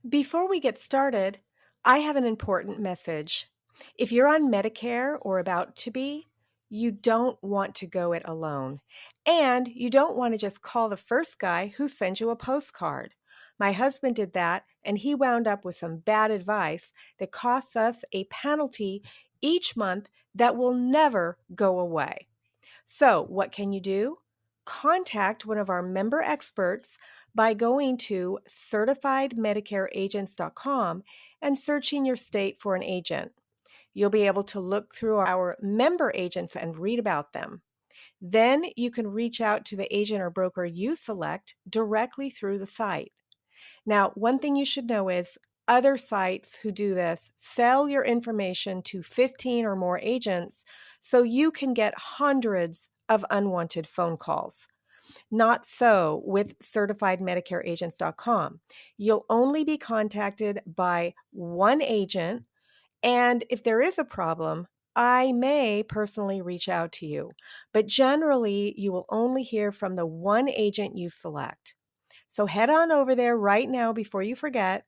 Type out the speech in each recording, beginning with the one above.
Before we get started, I have an important message. If you're on Medicare or about to be, you don't want to go it alone. And you don't want to just call the first guy who sends you a postcard. My husband did that, and he wound up with some bad advice that costs us a penalty each month that will never go away. So, what can you do? Contact one of our member experts by going to certifiedmedicareagents.com and searching your state for an agent. You'll be able to look through our member agents and read about them. Then you can reach out to the agent or broker you select directly through the site. Now, one thing you should know is other sites who do this sell your information to 15 or more agents so you can get hundreds of unwanted phone calls. Not so with certifiedmedicareagents.com. You'll only be contacted by one agent, and if there is a problem, I may personally reach out to you. But generally, you will only hear from the one agent you select. So head on over there right now before you forget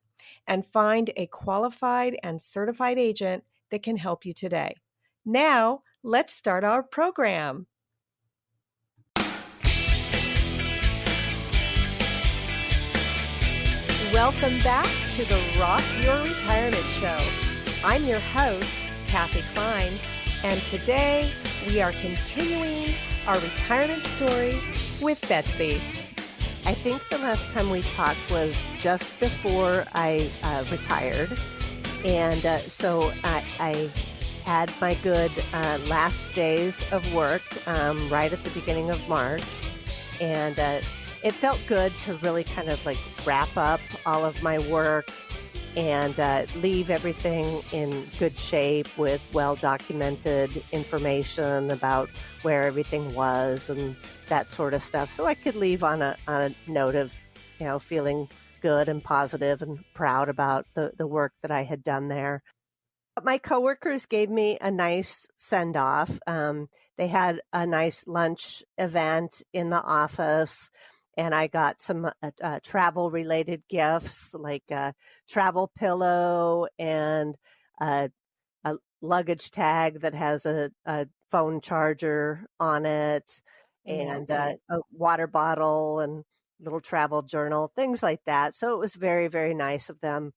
and find a qualified and certified agent that can help you today. Now, let's start our program. Welcome back to the Rock Your Retirement Show. I'm your host, Kathy Klein, and today we are continuing our retirement story with Betsy. I think the last time we talked was just before I retired. And so I had my good last days of work right at the beginning of March. And it felt good to really kind of like wrap up all of my work and leave everything in good shape with well-documented information about where everything was and that sort of stuff. So I could leave on a note of, feeling good and positive and proud about the work that I had done there. But my coworkers gave me a nice send-off. They had a nice lunch event in the office, and I got some travel-related gifts like a travel pillow and a luggage tag that has a phone charger on it, and a water bottle and little travel journal, things like that. So it was very, very nice of them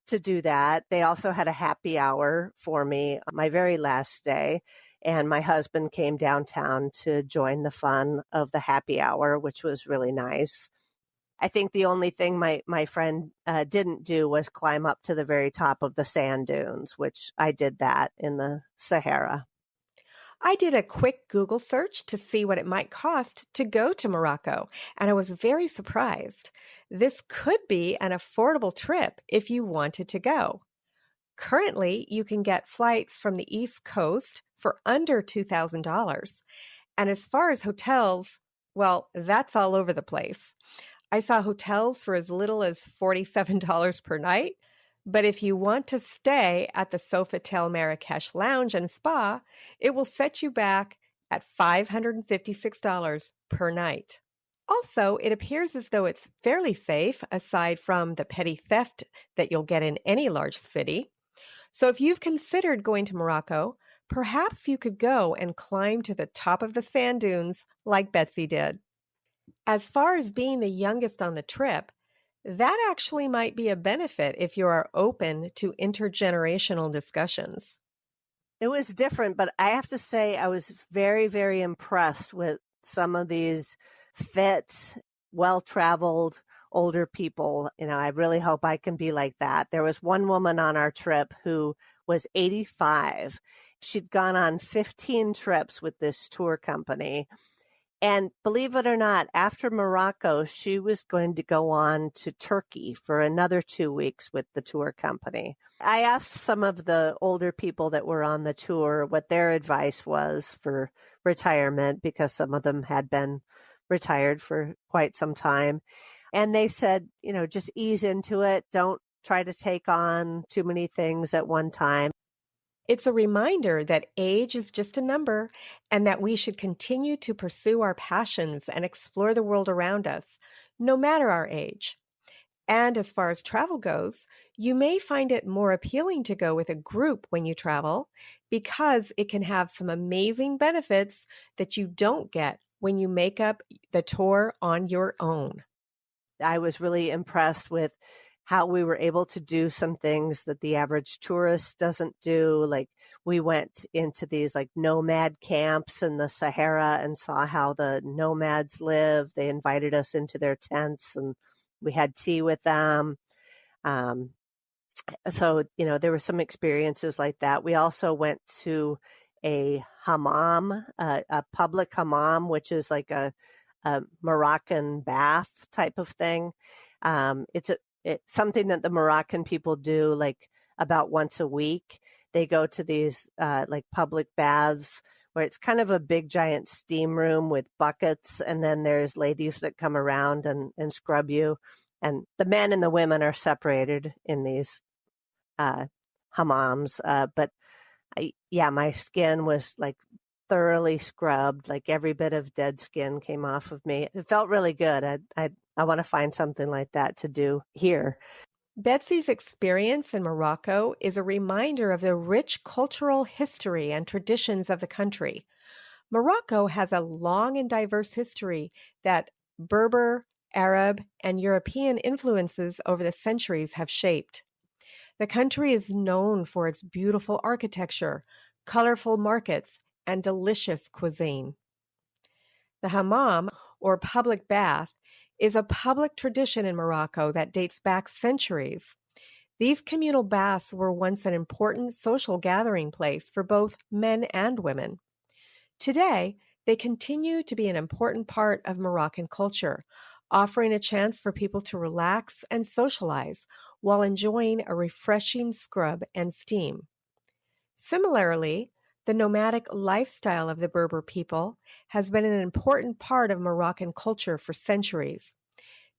to do that. They also had a happy hour for me on my very last day. And my husband came downtown to join the fun of the happy hour, which was really nice. I think the only thing my friend didn't do was climb up to the very top of the sand dunes, which I did that in the Sahara. I did a quick Google search to see what it might cost to go to Morocco, and I was very surprised. This could be an affordable trip if you wanted to go. Currently, you can get flights from the East Coast for under $2,000. And as far as hotels, well, that's all over the place. I saw hotels for as little as $47 per night. But if you want to stay at the Sofitel Marrakesh Lounge and Spa, it will set you back at $556 per night. Also, it appears as though it's fairly safe aside from the petty theft that you'll get in any large city. So if you've considered going to Morocco, perhaps you could go and climb to the top of the sand dunes like Betsy did. As far as being the youngest on the trip, that actually might be a benefit if you are open to intergenerational discussions. It was different, but I have to say I was very, very impressed with some of these fit, well-traveled older people. I really hope I can be like that. There was one woman on our trip who was 85. She'd gone on 15 trips with this tour company. And believe it or not, after Morocco, she was going to go on to Turkey for another 2 weeks with the tour company. I asked some of the older people that were on the tour what their advice was for retirement, because some of them had been retired for quite some time. And they said, just ease into it. Don't try to take on too many things at one time. It's a reminder that age is just a number and that we should continue to pursue our passions and explore the world around us, no matter our age. And as far as travel goes, you may find it more appealing to go with a group when you travel because it can have some amazing benefits that you don't get when you make up the tour on your own. I was really impressed with how we were able to do some things that the average tourist doesn't do. Like we went into these like nomad camps in the Sahara and saw how the nomads live. They invited us into their tents and we had tea with them. Um, so, there were some experiences like that. We also went to a hammam, a public hammam, which is like a Moroccan bath type of thing. It's something that the Moroccan people do like about once a week. They go to these like public baths where it's kind of a big giant steam room with buckets, and then there's ladies that come around and scrub you. And the men and the women are separated in these uh, hammams. But yeah, my skin was like thoroughly scrubbed, like every bit of dead skin came off of me. It felt really good. I want to find something like that to do here. Betsy's experience in Morocco is a reminder of the rich cultural history and traditions of the country. Morocco has a long and diverse history that Berber, Arab, and European influences over the centuries have shaped. The country is known for its beautiful architecture, colorful markets, and delicious cuisine. The hammam, or public bath, is a public tradition in Morocco that dates back centuries. These communal baths were once an important social gathering place for both men and women. Today, they continue to be an important part of Moroccan culture, offering a chance for people to relax and socialize while enjoying a refreshing scrub and steam. Similarly, the nomadic lifestyle of the Berber people has been an important part of Moroccan culture for centuries.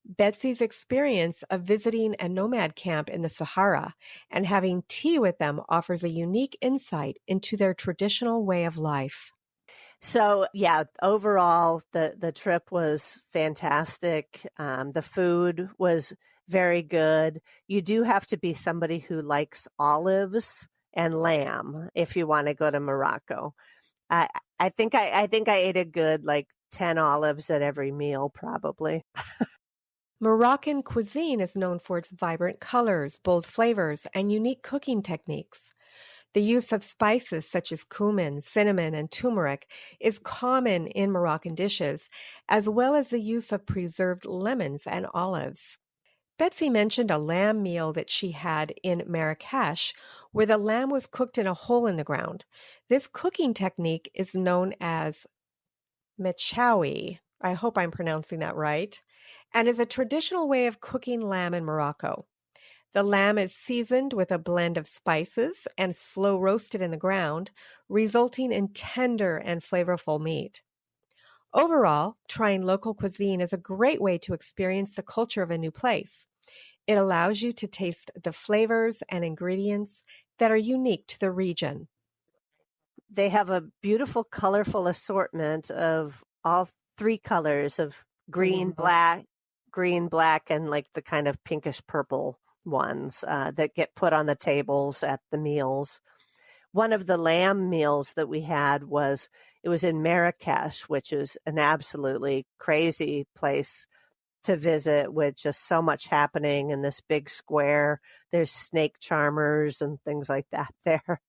Betsy's experience of visiting a nomad camp in the Sahara and having tea with them offers a unique insight into their traditional way of life. So yeah, overall the trip was fantastic. The food was very good. You do have to be somebody who likes olives and lamb if you want to go to Morocco. I I think I ate a good like 10 olives at every meal probably. Moroccan cuisine is known for its vibrant colors, bold flavors, and unique cooking techniques. The use of spices such as cumin, cinnamon, and turmeric is common in Moroccan dishes, as well as the use of preserved lemons and olives. Betsy mentioned a lamb meal that she had in Marrakesh, where the lamb was cooked in a hole in the ground. This cooking technique is known as mechoui. I hope I'm pronouncing that right, and is a traditional way of cooking lamb in Morocco. The lamb is seasoned with a blend of spices and slow roasted in the ground, resulting in tender and flavorful meat. Overall, trying local cuisine is a great way to experience the culture of a new place. It allows you to taste the flavors and ingredients that are unique to the region. They have a beautiful colorful assortment of all three colors of green, black, and like the kind of pinkish purple ones that get put on the tables at the meals. One of the lamb meals that we had was it was in Marrakesh, which is an absolutely crazy place to visit with just so much happening in this big square. There's snake charmers and things like that there.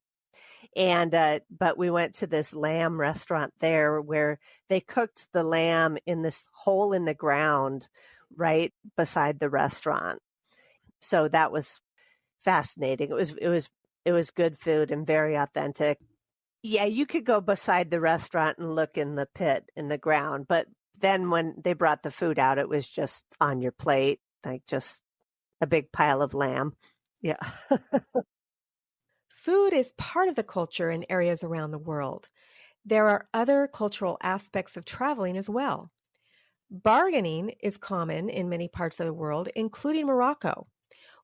And but we went to this lamb restaurant there where they cooked the lamb in this hole in the ground right beside the restaurant. So that was fascinating. It was good food and very authentic. Yeah, you could go beside the restaurant and look in the pit in the ground, but then when they brought the food out, it was just on your plate, like just a big pile of lamb. Yeah. Food is part of the culture in areas around the world. There are other cultural aspects of traveling as well. Bargaining is common in many parts of the world, including Morocco.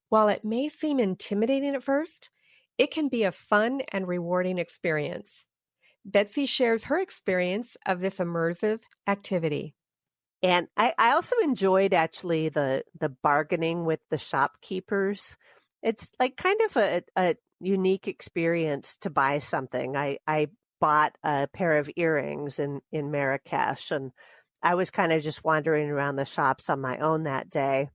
While it may seem intimidating at first, it can be a fun and rewarding experience. Betsy shares her experience of this immersive activity. And I also enjoyed actually the bargaining with the shopkeepers. It's like kind of a unique experience to buy something. I bought a pair of earrings in Marrakesh, and I was kind of just wandering around the shops on my own that day.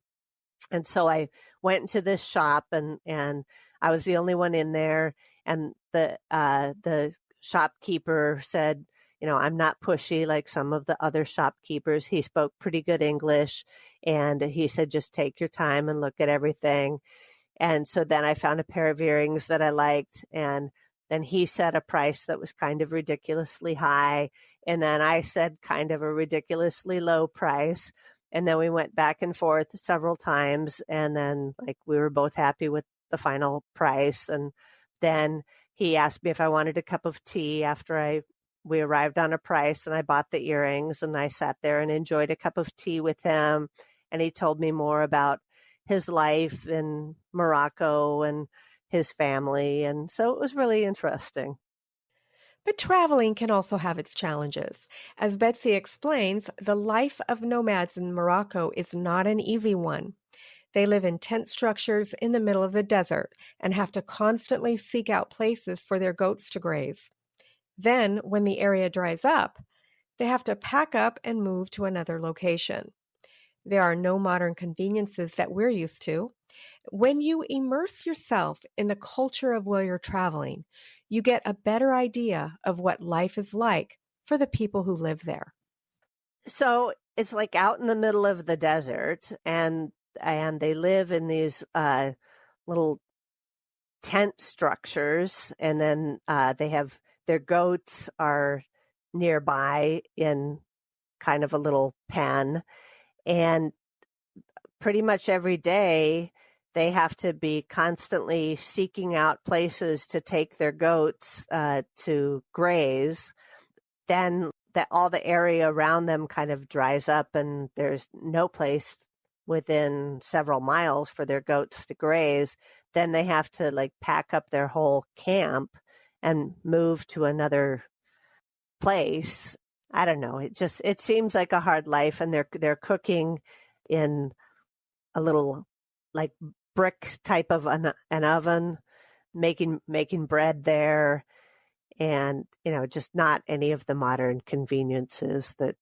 And so I went into this shop, and I was the only one in there. And the shopkeeper said, I'm not pushy like some of the other shopkeepers. He spoke pretty good English, and he said, just take your time and look at everything. And so then I found a pair of earrings that I liked, and then he said a price that was kind of ridiculously high, and then I said kind of a ridiculously low price. And then we went back and forth several times, and then like we were both happy with the final price. And then he asked me if I wanted a cup of tea after we arrived on a price, and I bought the earrings, and I sat there and enjoyed a cup of tea with him. And he told me more about his life in Morocco and his family. And so it was really interesting. But traveling can also have its challenges. As Betsy explains, the life of nomads in Morocco is not an easy one. They live in tent structures in the middle of the desert and have to constantly seek out places for their goats to graze. Then, when the area dries up, they have to pack up and move to another location. There are no modern conveniences that we're used to. When you immerse yourself in the culture of where you're traveling, you get a better idea of what life is like for the people who live there. So it's like out in the middle of the desert, and they live in these little tent structures, and then they have their goats are nearby in kind of a little pen, and pretty much every day they have to be constantly seeking out places to take their goats to graze. Then that all the area around them kind of dries up, and there's no place within several miles for their goats to graze. Then they have to like pack up their whole camp and move to another place. I don't know. It seems like a hard life, and they're cooking in a little like brick type of an oven, making bread there, and just not any of the modern conveniences that.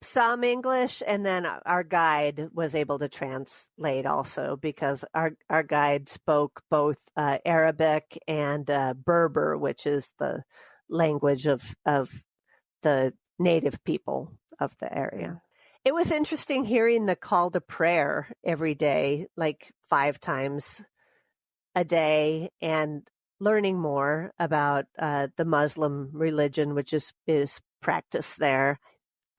Some English, and then our guide was able to translate also, because our guide spoke both Arabic and Berber, which is the language of the native people of the area. It was interesting hearing the call to prayer every day, like 5 times a day, and learning more about the Muslim religion, which is practiced there.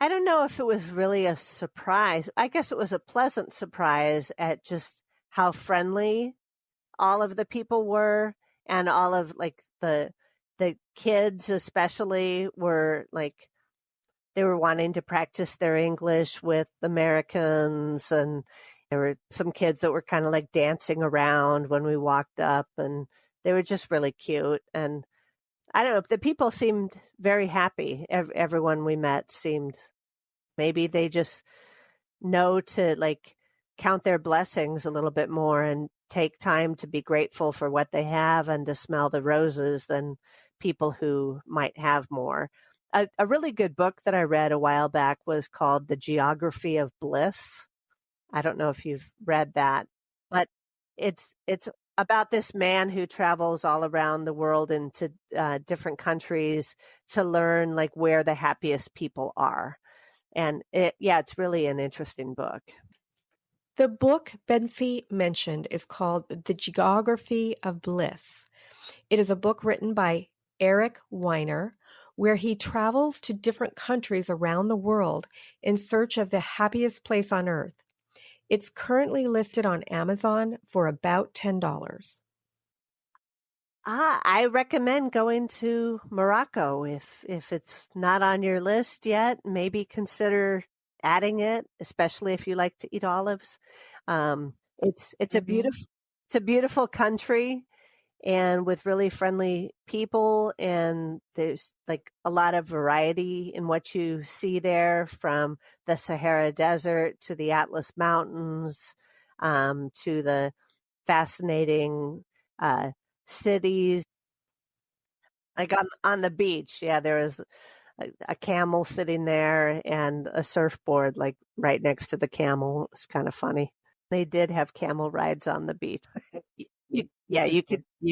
I don't know if it was really a surprise. I guess it was a pleasant surprise at just how friendly all of the people were, and all of like the kids especially were like they were wanting to practice their English with Americans, and there were some kids that were kind of like dancing around when we walked up, and they were just really cute. And I don't know, the people seemed very happy. Everyone we met seemed, maybe they just know to like count their blessings a little bit more and take time to be grateful for what they have and to smell the roses than people who might have more. A really good book that I read a while back was called The Geography of Bliss. I don't know if you've read that, but it's about this man who travels all around the world into different countries to learn like where the happiest people are. And it's really an interesting book. The book Betsy mentioned is called The Geography of Bliss. It is a book written by Eric Weiner, where he travels to different countries around the world in search of the happiest place on earth. It's currently listed on Amazon for about $10. I recommend going to Morocco if it's not on your list yet. Maybe consider adding it, especially if you like to eat olives. It's a beautiful country, and with really friendly people. And there's like a lot of variety in what you see there, from the Sahara Desert to the Atlas Mountains, to the fascinating cities. Like on the beach, yeah, there was a camel sitting there and a surfboard like right next to the camel. It's kind of funny. They did have camel rides on the beach. Yeah, you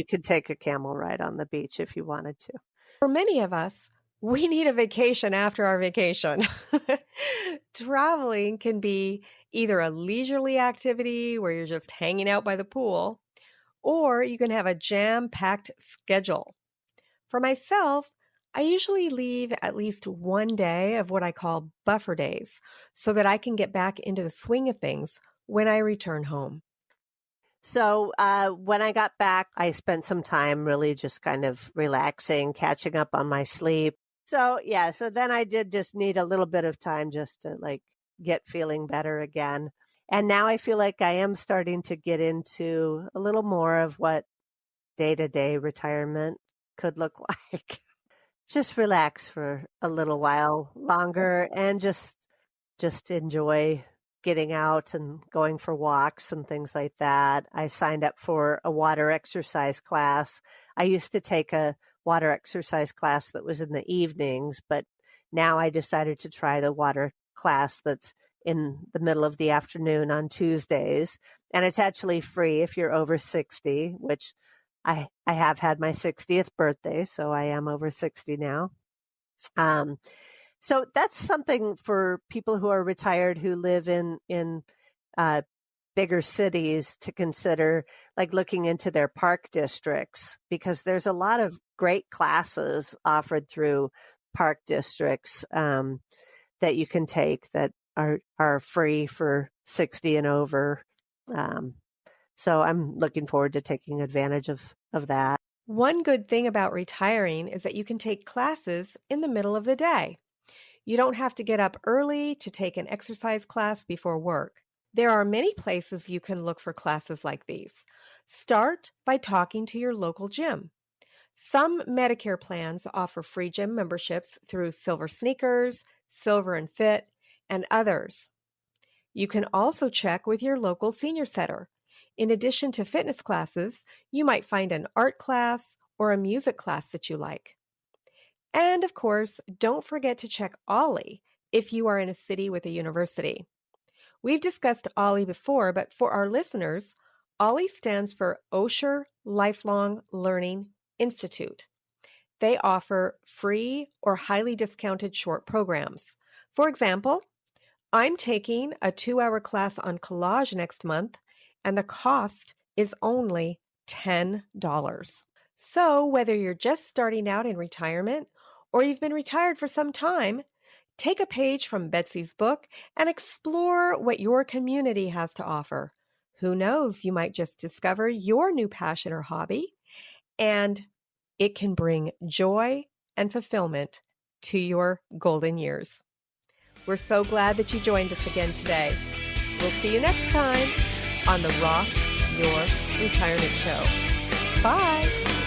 could take a camel ride on the beach if you wanted to. For many of us, we need a vacation after our vacation. Traveling can be either a leisurely activity where you're just hanging out by the pool, or you can have a jam packed schedule. For myself, I usually leave at least one day of what I call buffer days so that I can get back into the swing of things when I return home. So when I got back, I spent some time really just kind of relaxing, catching up on my sleep. So yeah, so then I did just need a little bit of time just to like get feeling better again. And now I feel like I am starting to get into a little more of what day-to-day retirement could look like. Just relax for a little while longer and just enjoy getting out and going for walks and things like that. I signed up for a water exercise class. I used to take a water exercise class that was in the evenings, but now I decided to try the water class that's in the middle of the afternoon on Tuesdays. And it's actually free if you're over 60, which I have had my 60th birthday, so I am over 60 now. So that's something for people who are retired who live in bigger cities to consider, like looking into their park districts, because there's a lot of great classes offered through park districts that you can take that are free for 60 and over. So I'm looking forward to taking advantage of that. One good thing about retiring is that you can take classes in the middle of the day. You don't have to get up early to take an exercise class before work. There are many places you can look for classes like these. Start by talking to your local gym. Some Medicare plans offer free gym memberships through Silver Sneakers, Silver and Fit, and others. You can also check with your local senior center. In addition to fitness classes, you might find an art class or a music class that you like. And of course, don't forget to check Ollie if you are in a city with a university. We've discussed Ollie before, but for our listeners, Ollie stands for Osher Lifelong Learning Institute. They offer free or highly discounted short programs. For example, I'm taking a 2-hour class on collage next month, and the cost is only $10. So whether you're just starting out in retirement or you've been retired for some time, take a page from Betsy's book and explore what your community has to offer. Who knows, you might just discover your new passion or hobby, and it can bring joy and fulfillment to your golden years. We're so glad that you joined us again today. We'll see you next time on the Rock Your Retirement Show. Bye.